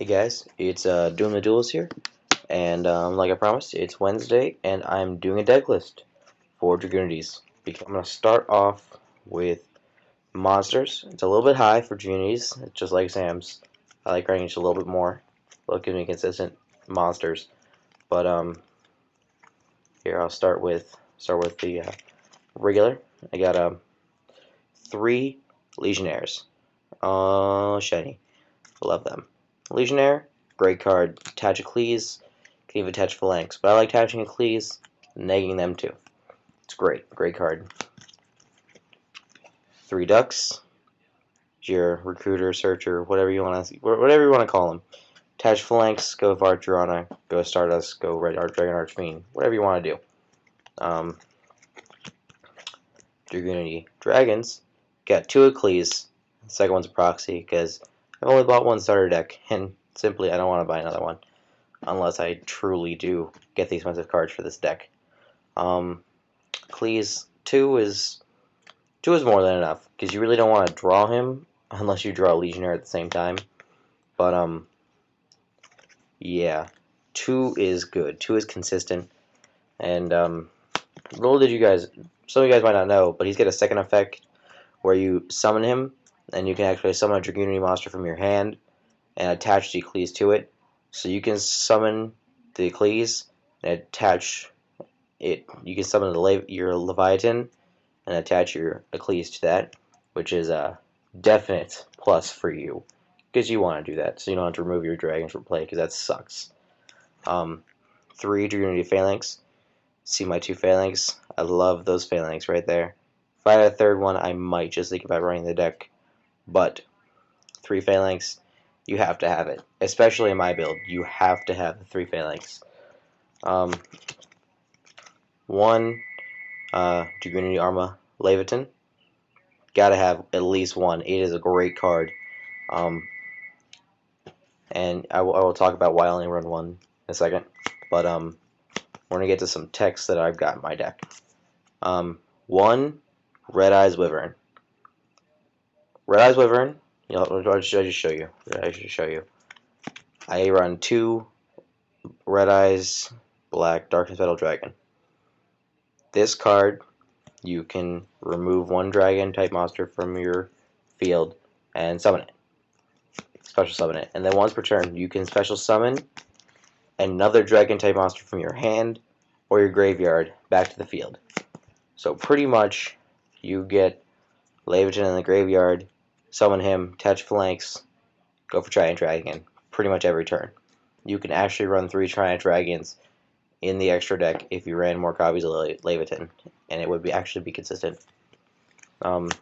Hey guys, it's doing the duelist here, and like I promised, it's Wednesday, and I'm doing a deck list for Dragunities. Because I'm gonna start off with monsters. It's a little bit high for Dragunities, just like Sam's. I like writing just a little bit more, give me consistent monsters. But here I'll start with the regular. I got three Legionnaires. Shiny. Love them. Legionnaire, great card. Attach Eccles, can even attach Phalanx. But I like attaching Eccles, negging them too. It's great. Great card. Three Ducks, your recruiter, searcher, whatever you want to call them. Attach Phalanx, go with Archerana, go Stardust, go Red Dragon Archfiend, whatever you want to do. Dragunity Dragons, got two Eccles. The second one's a proxy because I've only bought one starter deck, and simply I don't want to buy another one unless I truly do get the expensive cards for this deck. Eccles two is more than enough because you really don't want to draw him unless you draw a Legionnaire at the same time. But yeah, two is good. Two is consistent, and little did you guys, some of you guys might not know, but he's got a second effect where you summon him, and you can actually summon a Dragunity monster from your hand and attach the Eccles to it. So you can summon the Eccles and attach it. You can summon your Leviathan and attach your Eccles to that, which is a definite plus for you because you want to do that, so you don't have to remove your dragons from play because that sucks. Three Dragunity Phalanx. See my two Phalanx? I love those Phalanx right there. If I had a third one, I might just think about running the deck, but three Phalanx, you have to have it. Especially in my build, you have to have the three Phalanx. One Dragunity Arma Leviathan. Gotta have at least one. It is a great card. And I will talk about why I only run one in a second. But we're gonna get to some text that I've got in my deck. One Red Eyes Wyvern. Red Eyes Wyvern. You know, I'll just show you. I should show you. I run two Red Eyes Black Darkness Metal Dragon. This card, you can remove one dragon type monster from your field and summon it. Special summon it. And then once per turn, you can special summon another dragon type monster from your hand or your graveyard back to the field. So pretty much you get Leviathan in the graveyard, summon him, attach Phalanx, go for Giant Dragon pretty much every turn. You can actually run three Giant Dragons in the extra deck if you ran more copies of Leviathan, and it would actually be consistent. But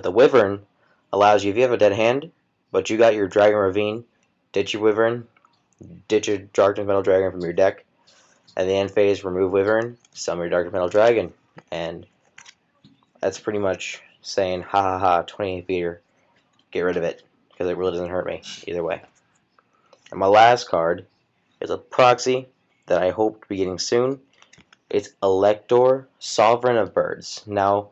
the Wyvern allows you, if you have a dead hand, but you got your Dragon Ravine, ditch your Wyvern, ditch your Darkness Metal Dragon from your deck. At the end phase, remove Wyvern, summon your Darkness Metal Dragon, and that's pretty much saying, ha ha ha, 28 feeder, get rid of it, because it really doesn't hurt me either way. And my last card is a proxy that I hope to be getting soon. It's Elector, Sovereign of Birds. Now,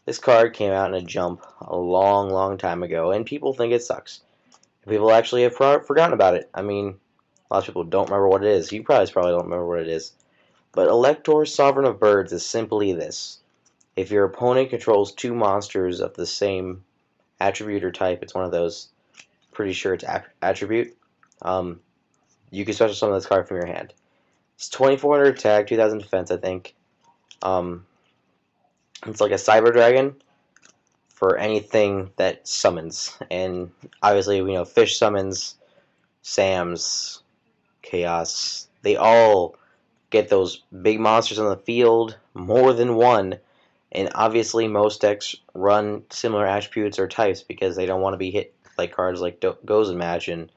this card came out in a jump a long time ago, and people think it sucks. People actually have forgotten about it. I mean, a lot of people don't remember what it is. You probably don't remember what it is. But Elector, Sovereign of Birds is simply this. If your opponent controls two monsters of the same attribute or type, it's one of those. Pretty sure it's attribute. You can special summon this card from your hand. It's 2400 attack, 2000 defense, I think. It's like a Cyber Dragon for anything that summons. And obviously, we know Fish summons, Sam's, Chaos. They all get those big monsters on the field, more than one. And obviously, most decks run similar attributes or types because they don't want to be hit like cards like Goes and Match and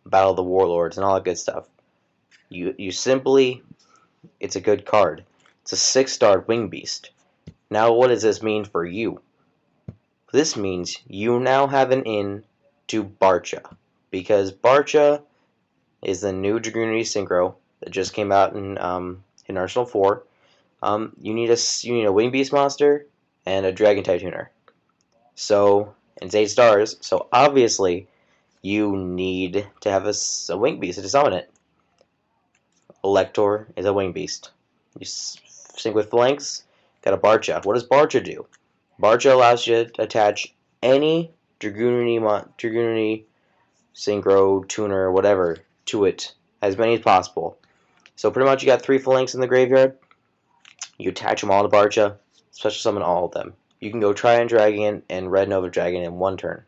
Battle of the Warlords and all that good stuff. You simply, it's a good card. It's a 6-star Wing Beast. Now, what does this mean for you? This means you now have an in to Barcha, because Barcha is the new Dragunity Synchro that just came out in Arsenal 4. You need a Wing Beast monster and a Dragon type tuner. So, and it's 8 stars. So obviously, you need to have a wing beast to summon it. Elector is a wing beast. You sync with flanks, got a Barcha. What does Barcha do? Barcha allows you to attach any Dragunity Synchro, Tuner, whatever, to it, as many as possible. So pretty much you got 3 flanks in the graveyard, you attach them all to Barcha, special summon all of them. You can go Triton Dragon and Red Nova Dragon in 1 turn.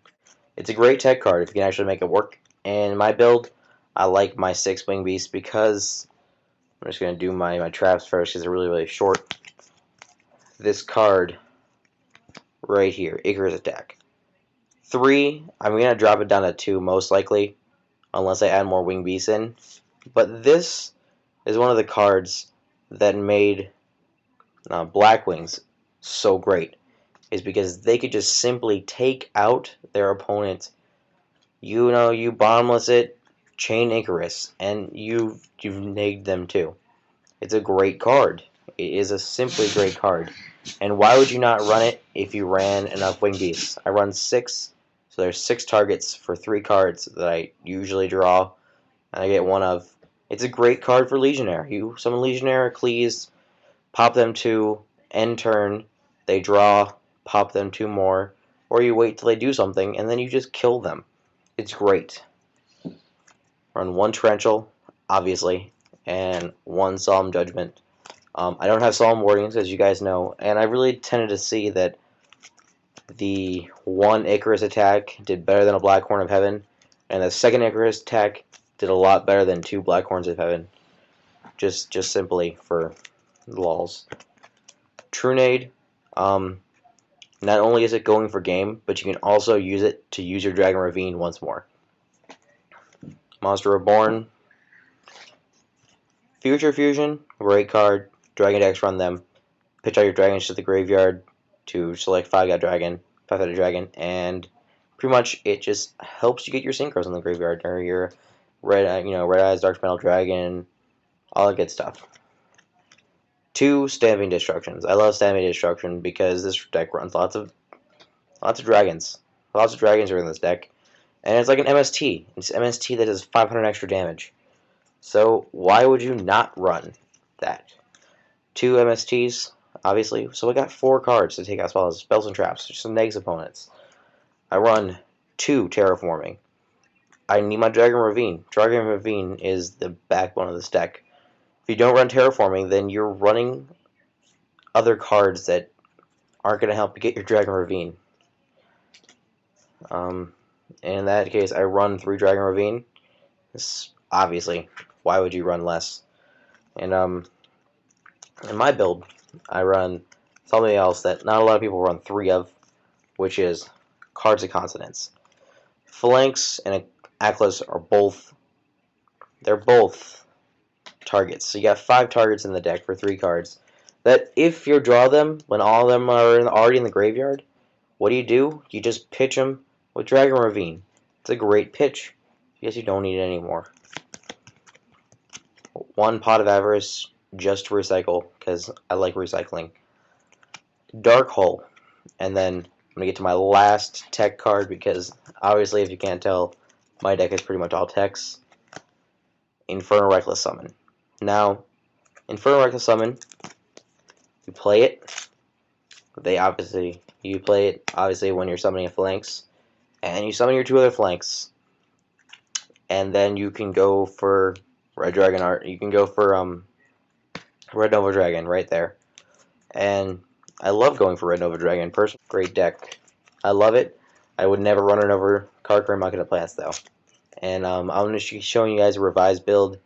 It's a great tech card if you can actually make it work. And in my build, I like my 6 Wing Beasts because I'm just going to do my traps first because they're really, really short. This card right here, Icarus Attack. 3, I'm going to drop it down to 2 most likely, unless I add more Wing Beasts in. But this is one of the cards that made Black Wings so great, is because they could just simply take out their opponent. You bottomless it, chain Icarus, and you've nagged them too. It's a great card. It is a simply great card. And why would you not run it if you ran enough Wing Beasts? I run 6, so there's 6 targets for 3 cards that I usually draw, and I get 1 of. It's a great card for Legionnaire. You summon Legionnaire, Cleese, pop them 2, end turn, they draw, pop them 2 more, or you wait till they do something, and then you just kill them. It's great. Run 1 Torrential, obviously, and 1 Solemn Judgment. I don't have Solemn Wardings, as you guys know, and I really tended to see that the 1 Icarus attack did better than a Black Horn of Heaven, and the 2nd Icarus attack did a lot better than 2 Black Horns of Heaven. Just simply for lols. Trunade, not only is it going for game, but you can also use it to use your Dragon Ravine once more. Monster Reborn, Future Fusion, great card. Dragon decks run them. Pitch all your dragons to the graveyard to select 5-eyed dragon, 5-headed dragon, and pretty much it just helps you get your synchros in the graveyard or your red eyes, dark metal dragon, all that good stuff. 2 Stamping Destructions. I love Stamping Destruction because this deck runs lots of dragons. Lots of dragons are in this deck, and it's like an MST. It's MST that does 500 extra damage. So why would you not run that? 2 MSTs, obviously. So I got 4 cards to take out spells and traps, just some negs opponents. I run 2 Terraforming. I need my Dragon Ravine. Dragon Ravine is the backbone of this deck. If you don't run Terraforming, then you're running other cards that aren't going to help you get your Dragon Ravine. In that case, I run 3 Dragon Ravine. Obviously, why would you run less? And in my build, I run something else that not a lot of people run 3 of, which is Cards of Consonance. Phalanx and Atlas are both targets. So you got 5 targets in the deck for 3 cards. That if you draw them when all of them are already in the graveyard, what do? You just pitch them with Dragon Ravine. It's a great pitch. I guess you don't need it anymore. 1 Pot of Avarice just to recycle, because I like recycling. Dark Hole. And then I'm going to get to my last tech card, because obviously, if you can't tell, my deck is pretty much all techs. Infernal Reckless Summon. Now, Infernal Reckless Summon, you play it. You play it, obviously, when you're summoning a Phalanx. And you summon your 2 other Flanks. And then you can go for Red Dragon Art. You can go for Red Nova Dragon right there. And I love going for Red Nova Dragon. Personally, great deck. I love it. I would never run it over Cardcraft Market of Plants though. And I'm going to be showing you guys a revised build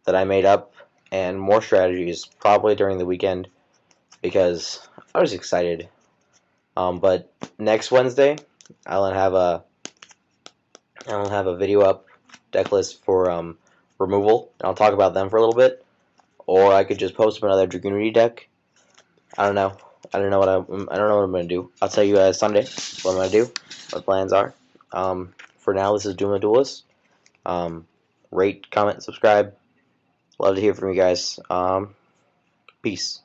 that I made up and more strategies probably during the weekend because I was excited. But next Wednesday, I'll have a video up deck list for removal, and I'll talk about them for a little bit. Or I could just post up another Dragunity deck. I don't know. I don't know what I'm gonna do. I'll tell you guys Sunday what I'm gonna do. What plans are. For now, this is Doom the Duelist. Rate, comment, subscribe. Love to hear from you guys. Peace.